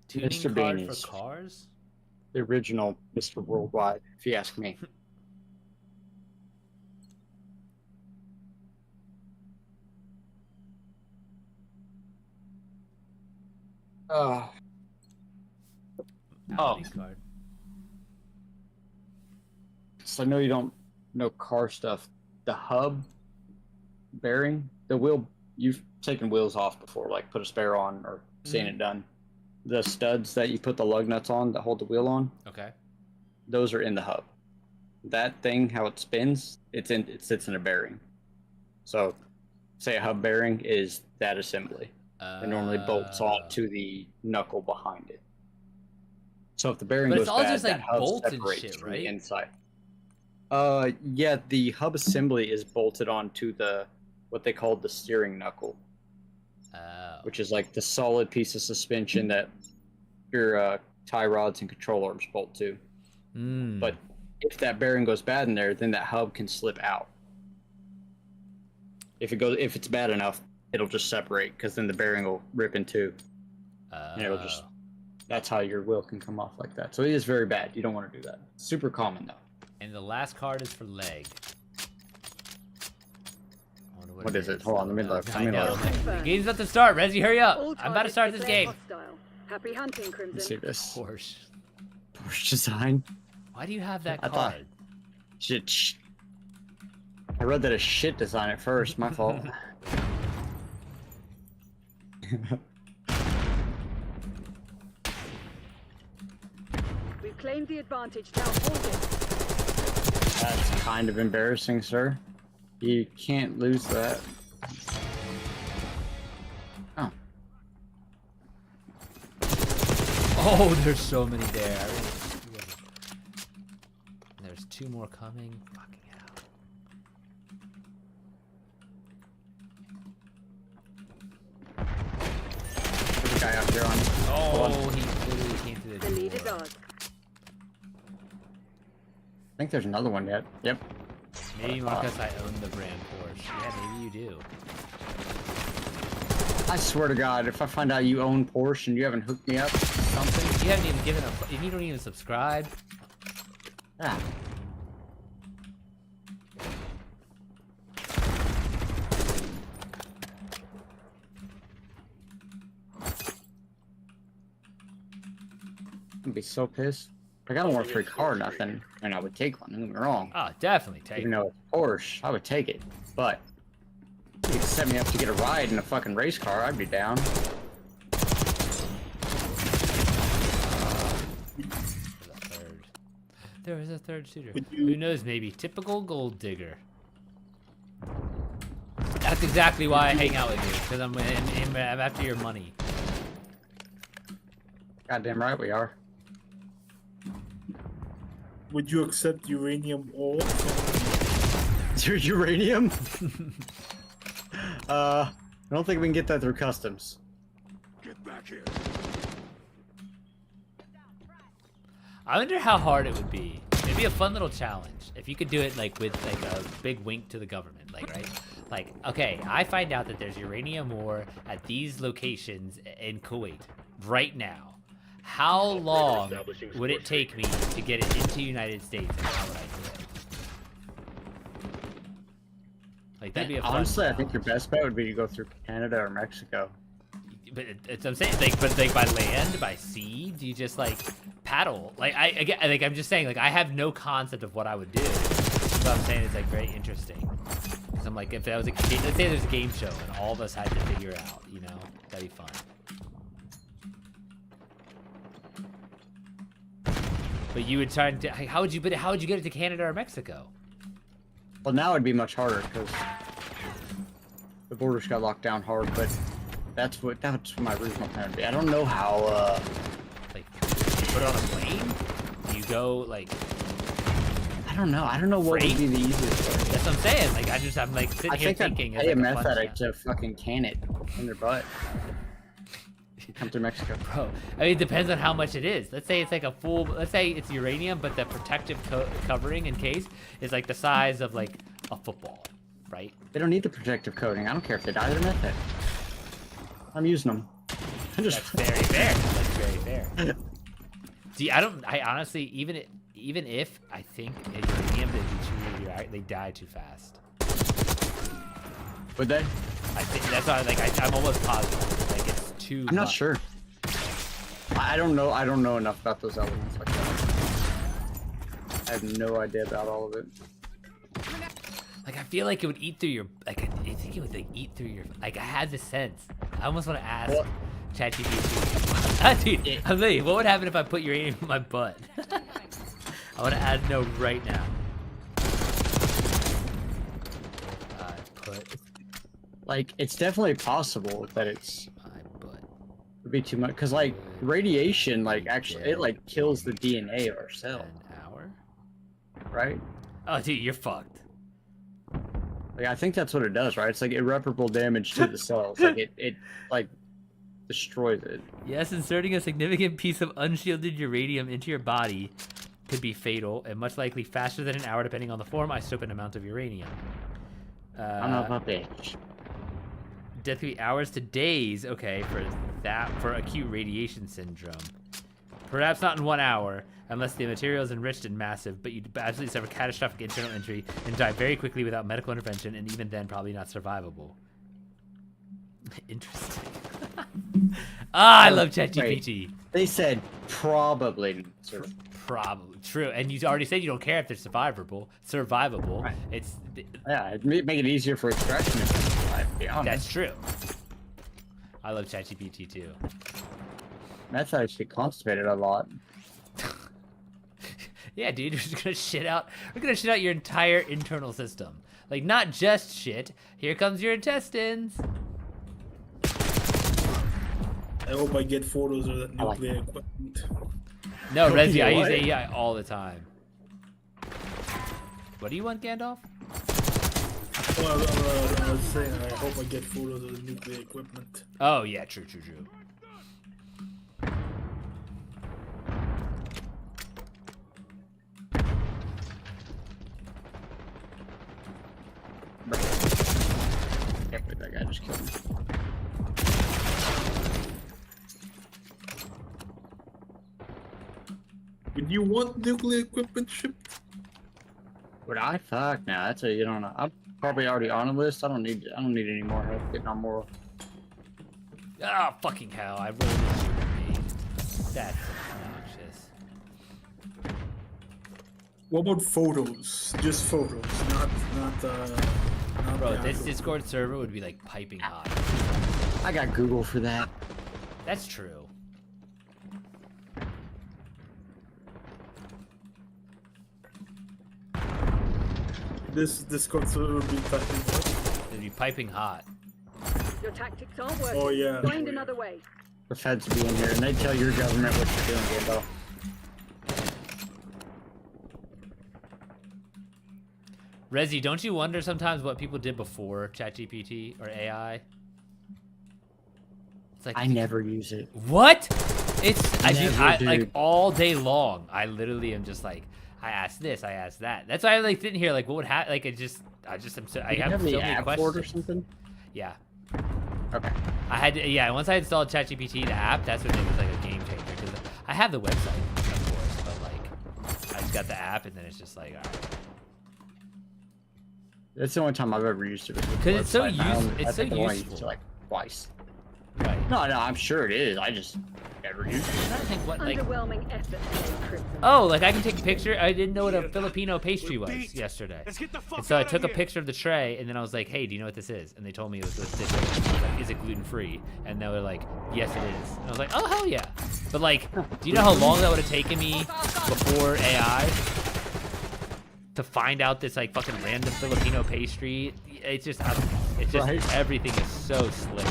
Tuning Mr. card Bean for is- cars? The original Mr. Worldwide, if you ask me. Oh. Audi card. So I know you don't know car stuff. The hub bearing, the wheel, you've taken wheels off before, like put a spare on or seen it done. The studs that you put the lug nuts on that hold the wheel on, Okay. those are in the hub. That thing, how it spins, it sits in a bearing. So, say a hub bearing is that assembly. It normally bolts on to the knuckle behind it. So if the bearing But goes it's all bad, just, like, that hub bolts and separates shit, from right? the inside. Yeah, the hub assembly is bolted onto the what they call the steering knuckle, Oh. which is like the solid piece of suspension that your tie rods and control arms bolt to. Mm. But if that bearing goes bad in there, then that hub can slip out. If it's bad enough, it'll just separate because then the bearing will rip in two. And it'll just. That's how your wheel can come off like that. So it is very bad. You don't want to do that. Super common though. And the last card is for leg. I wonder What is it? Hold on, let me look. I Let me know. look. Confirmed. Game's about to start. Rezi, hurry up. All I'm about to targets start this declared game. hostile. Happy hunting, Let's see Crimson. this. Porsche. Porsche design. Why do you have that I thought- card? Shit. I read that as shit design at first. My fault. We've claimed the advantage. Now hold it. That's kind of embarrassing, sir. You can't lose that. Oh. Oh, there's so many there. I really there's 2 more coming. Fucking hell. There's a guy out here on. Oh, he literally came through The the lead is door. ours. I think there's another one yet. Yep. Maybe Marcus, I own the brand Porsche. Yeah, maybe you do. I swear to God, if I find out you own Porsche and you haven't hooked me up with something, You haven't even given a. You don't even subscribe. ah. I'd be so pissed. Like, I don't want a free car or nothing. I mean, I would take one, don't get me wrong. Oh, definitely take Even it. though it's Porsche, I would take it. But you could set me up to get a ride in a fucking race car, I'd be down. There was a third shooter. Would you- Who knows? Maybe typical gold digger. That's exactly why I hang out with you, because I'm after your money. Goddamn right we are. Would you accept uranium ore? Your uranium? I don't think we can get that through customs. Get back here. I wonder how hard it would be. It'd be a fun little challenge if you could do it like with like a big wink to the government, like right? Like, okay, I find out that there's uranium ore at these locations in Kuwait right now. How long would it take me to get it into the United States, and how would I do it? Like that'd be a fun Honestly, I think challenge. your best bet would be to go through Canada or Mexico. But it's I'm saying like, but like by land, by sea, do you just like paddle? Like I'm just saying like I have no concept of what I would do. So I'm saying it's like very interesting. Cause I'm like if that was a let's say there's a game show and all of us had to figure it out, you know, that'd be fun. But you would try to how would you get it to Canada or Mexico? Well, now it'd be much harder because the borders got locked down hard. But that's what my original plan would be. I don't know how. Like you put it on a plane? Do you go like? I don't know. I don't know what Freight? would be the easiest way. That's what I'm saying. Like I'm like sitting I here think I'd thinking. pay a it's like meth fun addict challenge. to fucking can it in their butt. Come through Mexico. Bro, I mean, it depends on how much it is. Let's say it's like a full, let's say it's uranium, but the protective covering in case is like the size of like a football, right? They don't need the protective coating. I don't care if they die. They're meth addict. I'm using them. That's very fair. That's very fair. See, I honestly, even if I think a uranium they die too fast. Would they? I think that's why I'm almost positive. Like it's too. I'm not much. sure. I don't know. I don't know enough about those elements like that. I have no idea about all of it. Like I feel like it would eat through your like I think it would like eat through your like I had this sense. I almost want to ask What? ChatGPT. Dude, I'm telling you, what would happen if I put uranium in my butt? I want to add no right now. I put Like, it's definitely possible that it's my butt. would be too much because like radiation, like actually it like kills the DNA of our cell, An hour? right? Oh, dude, you're fucked. Like I think that's what it does, right? It's like irreparable damage to the cells. Like it like destroys it. Yes, inserting a significant piece of unshielded uranium into your body could be fatal and much likely faster than an hour depending on the form, isotope, and amount of uranium. I don't know about that. Death could be hours to days, okay, for acute radiation syndrome. Perhaps not in 1 hour, unless the material is enriched and massive, but you'd absolutely suffer catastrophic internal injury and die very quickly without medical intervention, and even then probably not survivable. Interesting. I love ChatGPT. They said probably. Probably. True, and you already said you don't care if they're survivable. Right. It's Yeah, it'd make it easier for extraction if it's alive, to be honest. that's true. I love ChatGPT too. That's actually constipated a lot. Yeah, dude, we're just gonna shit out. We're gonna shit out your entire internal system. Like, not just shit. Here comes your intestines. I hope I get photos of that I like nuclear equipment. No, Oh, Resi, yeah, I use what? AI all the time. What do you want, Gandalf? Well, I was saying, I hope I get photos of the nuclear equipment. Oh yeah, true. Can't believe that guy just killed me. Would you want nuclear equipment shipped? Would I? Fuck, nah, that's a, you don't know. I'm probably already on a list. I don't need any more help getting on more. Ah, fucking hell! I rolled into your grenade. That's obnoxious. What about photos? Just photos, not Bro, the this actual- Discord server would be like piping hot. I got Google for that. That's true. This Discord server would be typing up. It'd be piping hot. Your tactics aren't working. Oh yeah. Find another way. The feds be in here and they tell your government what you're doing, Gandalf. Resi, don't you wonder sometimes what people did before ChatGPT or AI? It's like I never use it. what? It's Never, like dude. all day long. I literally am just like, I asked this, I asked that. That's why I like sitting here like, what would happen? Like, I am so I Do you have so the many app for it or questions. something? Yeah, Okay. I had to, yeah. Once I installed ChatGPT, the app, that's when it was like a game changer. Because I have the website, of course, but like, I just got the app, and then it's just like, all right. That's the only time I've ever used it. was with the 'Cause it's so website, and I use- only- it's I so think I only used useful. it like twice. Right. No, I'm sure it is. I just never used I'm it. trying to think what like. Underwhelming effort today, Crimson. Oh, like I can take a picture. I didn't know what a Filipino pastry was beat. yesterday. Let's get the fuck And so I out of took a here. picture of the tray, and then I was like, "Hey, do you know what this is?" And they told me it was this. I was like, is it gluten free? And they were like, "Yes, it is." And I was like, "Oh hell yeah!" But like, do you know how long that would have taken me before AI to find out this like fucking random Filipino pastry? It's just, Right. everything is so slick.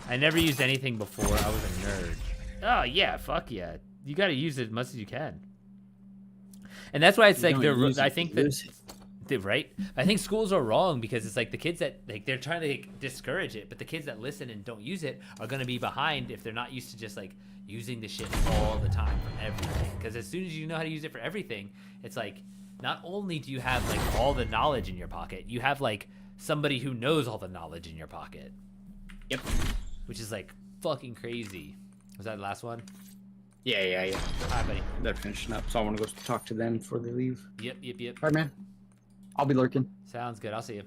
I never used anything before. I was a nerd. Oh yeah, fuck yeah. You got to use it as much as you can. And that's why it's like don't use I it, think you lose that right. I think schools are wrong because it's like the kids that like they're trying to like, discourage it, but the kids that listen and don't use it are going to be behind if they're not used to just like using the shit all the time for everything. Because as soon as you know how to use it for everything, it's like not only do you have like all the knowledge in your pocket, you have like somebody who knows all the knowledge in your pocket. Yep. Which is like fucking crazy. Was that the last one? Yeah. All right, buddy. They're finishing up, so I want to go talk to them before they leave. Yep. All right, man. I'll be lurking. Sounds good. I'll see you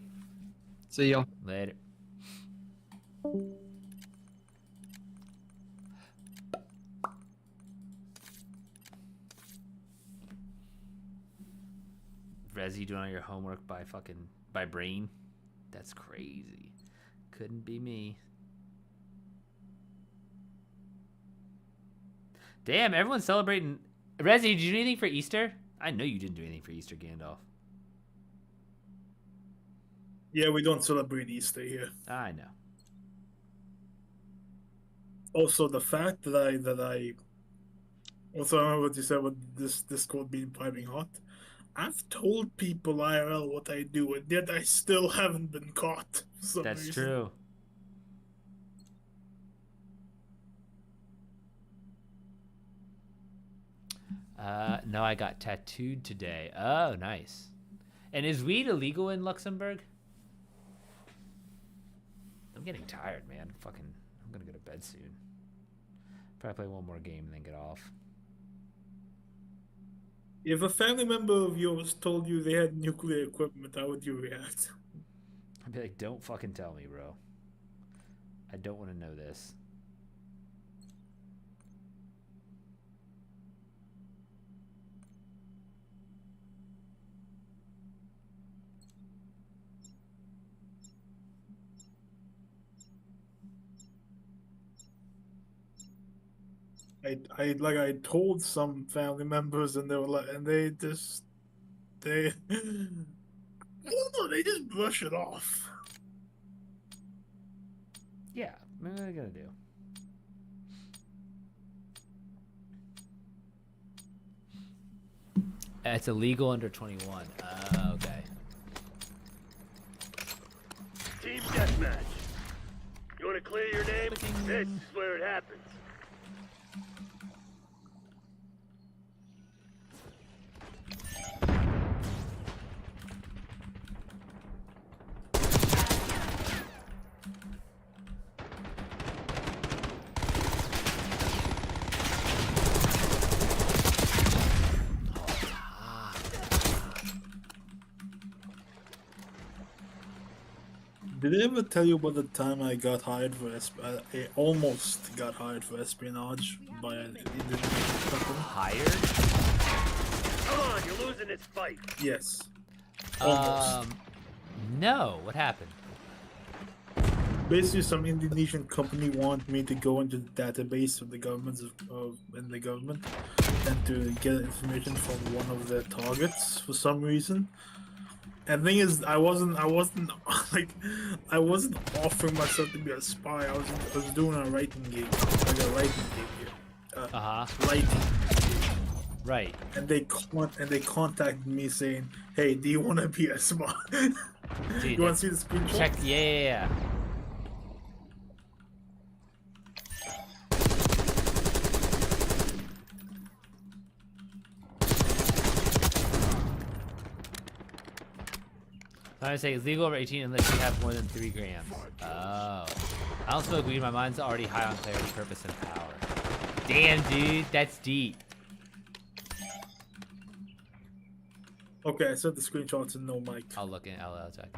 See y'all. later. Resi doing all your homework by brain. That's crazy. Couldn't be me. Damn, everyone's celebrating. Resi, did you do anything for Easter? I know you didn't do anything for Easter, Gandalf. Yeah, we don't celebrate Easter here. I know. Also, the fact that I also I remember what you said about this Discord being piping hot. I've told people IRL what I do, and yet I still haven't been caught. For some That's reason. true. No, I got tattooed today. Oh, nice. And is weed illegal in Luxembourg? I'm getting tired, man. I'm gonna go to bed soon. Probably play one more game and then get off. If a family member of yours told you they had nuclear equipment, how would you react? I'd be like, don't fucking tell me, bro. I don't want to know this. I told some family members, and they were like, and they I don't know, they just brush it off. Yeah, what are they gonna do? It's illegal under 21. Okay. Team deathmatch. You want to clear your name? This is where it happens. Did I ever tell you about the time I got hired for I almost got hired for espionage by an Indonesian company? Hired? Come on, you're losing this fight. Yes. Almost. No. What happened? Basically, some Indonesian company wanted me to go into the database of the government and to get information from one of their targets for some reason. And the thing is, I wasn't like, I wasn't offering myself to be a spy. I was doing a writing gig, like a writing gig. Writing. Right. And they contacted me saying, "Hey, do you want to be a spy? Dude, You want to see the screenshot?" check. Yeah. I would say it's legal over 18 unless you have more than 3 grams. Oh. I don't smoke weed. My mind's already high on clarity, purpose, and power. Damn, dude. That's deep. Okay, I sent the screenshots and no mic. I'll look in LL check.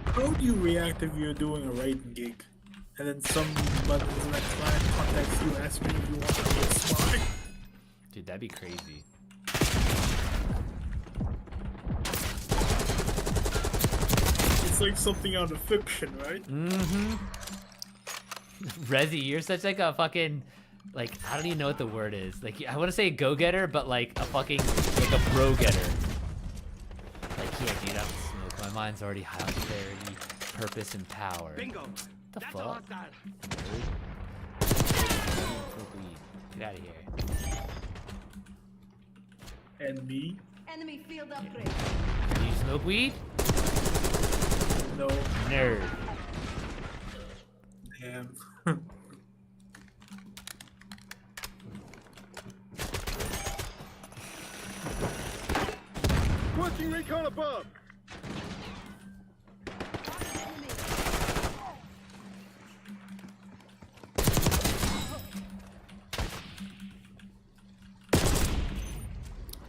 How do you react if you're doing a writing gig, and then somebody in that client contacts you, asking if you want to be a spy? Dude, that'd be crazy. It's like something out of fiction, right? Mm-hmm. Rezi, you're such like a fucking, like, I don't even know what the word is. Like, I want to say go-getter, but like a fucking, like a bro-getter. Like, yeah, dude, I'm smoke. My mind's already high on clarity, purpose, and power. Bingo. What the That's fuck? all I've got. Smoke weed. Get out of here. And me? Enemy field upgrade. Do you smoke weed? No. Nerd. Damn. Requesting recon above.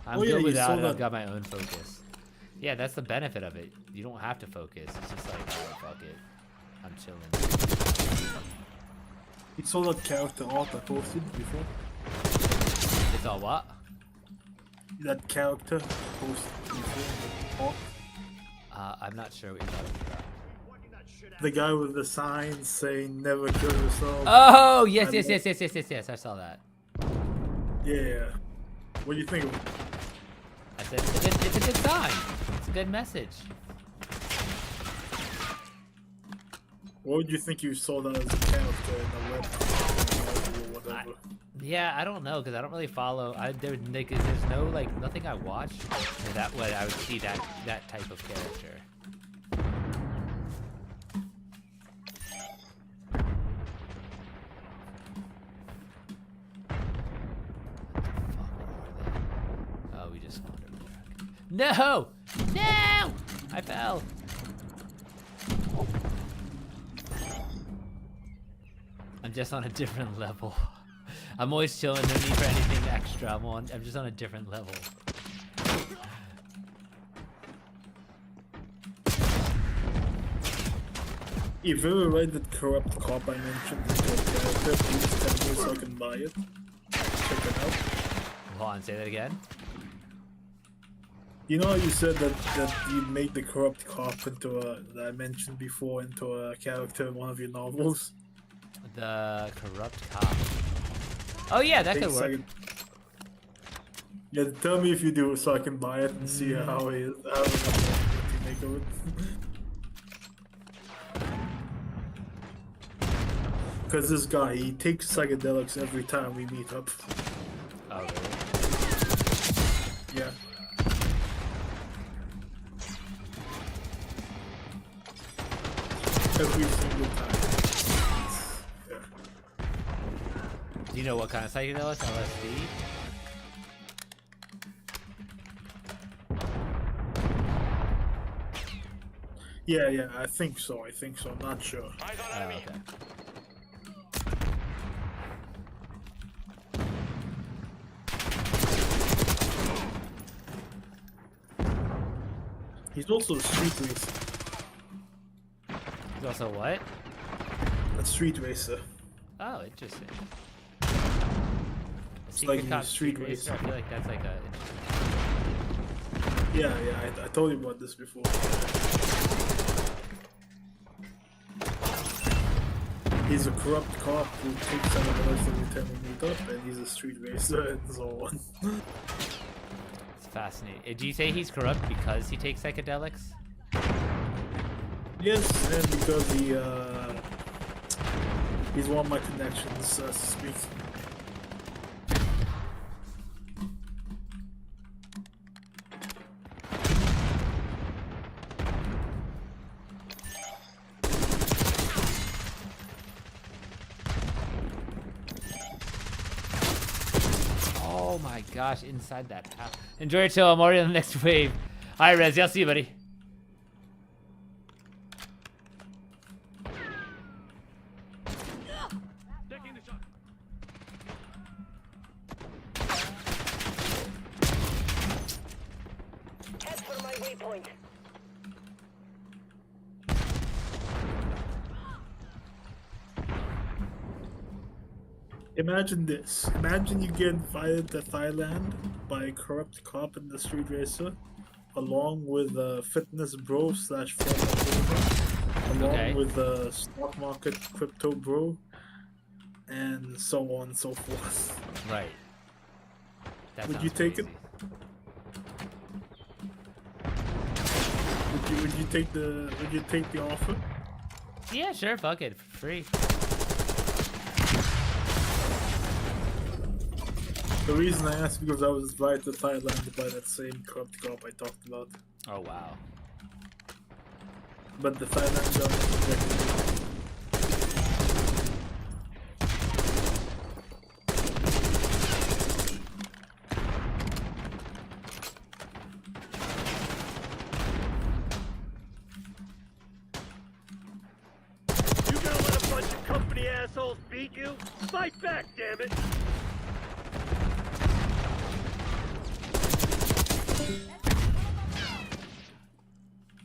I'm Oh, yeah, good you without saw it. that- I've got my own focus. Yeah, that's the benefit of it. You don't have to focus. It's just like, oh, fuck it. I'm chilling. You saw that character art I posted before? It's all what? That character posted before? Art? I'm not sure what you're talking about. The guy with the sign saying "Never kill yourself." Oh, yes. I saw that. Yeah. What do you think of it? I said, it's a good sign. It's a good message. What would you think you saw that as a character in the web or whatever? Yeah, I don't know, because I don't really follow. There's no, like, nothing I watch that way I would see that type of character. Oh, we just spawned over there. No! No! I fell. I'm just on a different level. I'm always chilling, no need for anything extra. I'm just on a different level. If you ever read that corrupt cop I mentioned into a character, please tell me so I can buy it. Check it out. Hold on, say that again. You know how you said that you made the corrupt cop into a that I mentioned before into a character in one of your novels? The corrupt cop. Oh yeah, that could Takes work. like yeah, tell me if you do so I can buy it and see how he is. How you make of it. Because this guy, he takes psychedelics every time we meet up. Oh really? Yeah. Every single time. Yeah. Do you know what kind of psychedelics? LSD? Yeah, I think so. I'm not sure. Oh, okay. He's also a street racer. He's also what? A street racer. Oh, interesting. like Secret in cop the street racer. racer. I feel like that's like a. Yeah, I told you about this before. He's a corrupt cop who takes someone else every time we meet up, and he's a street racer and so on. It's fascinating. Do you say he's corrupt because he takes psychedelics? Yes, and because he's one of my connections, so to speak. Oh my gosh, inside that house. Enjoy your chill. I'm already on the next wave. Alright, Rez. I'll see you, buddy. Taking the shot. Head for my waypoint. Imagine this. Imagine you get invited to Thailand by a corrupt cop in the street racer, along with a fitness bro slash former gamer, along Okay. with a stock market crypto bro, and so on and so forth. Right. That Would sounds you take it? crazy. Would you take the offer? Yeah, sure. Fuck it. For free. The reason I asked because I was invited to Thailand by that same corrupt cop I talked about. Oh, wow. But the Thailand government rejected me. You gonna let a bunch of company assholes beat you? Fight back, damn it!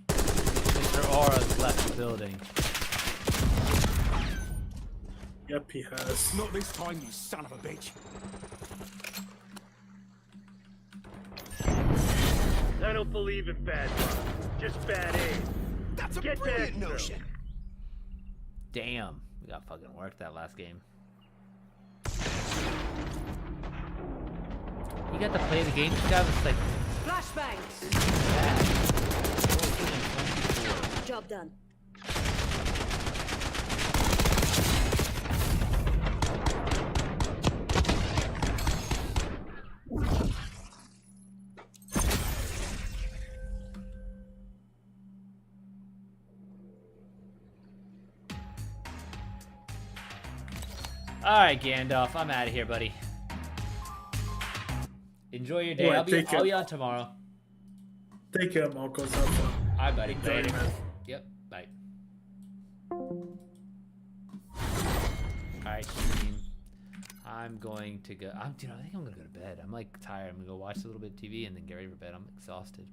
Mr. Aura's left the building. Yep, he has. Not this time, you son of a bitch. I don't believe in bad luck, just bad aim. That's a Get to brilliant Exfil. notion. Damn. We got fucking worked that last game. You got to play the game. This guy was like Flashbangs. bad. Job done. Alright, Gandalf. I'm out of here, buddy. Enjoy your day. Alright, I'll take care. be on tomorrow. Take care, Marcos. Have fun. Alright, buddy. Enjoy, Later. man. Yep. Bye. Alright, Sheen. I'm going to go. Dude, I think I'm gonna go to bed. I'm like tired. I'm gonna go watch a little bit of TV and then get ready for bed. I'm exhausted.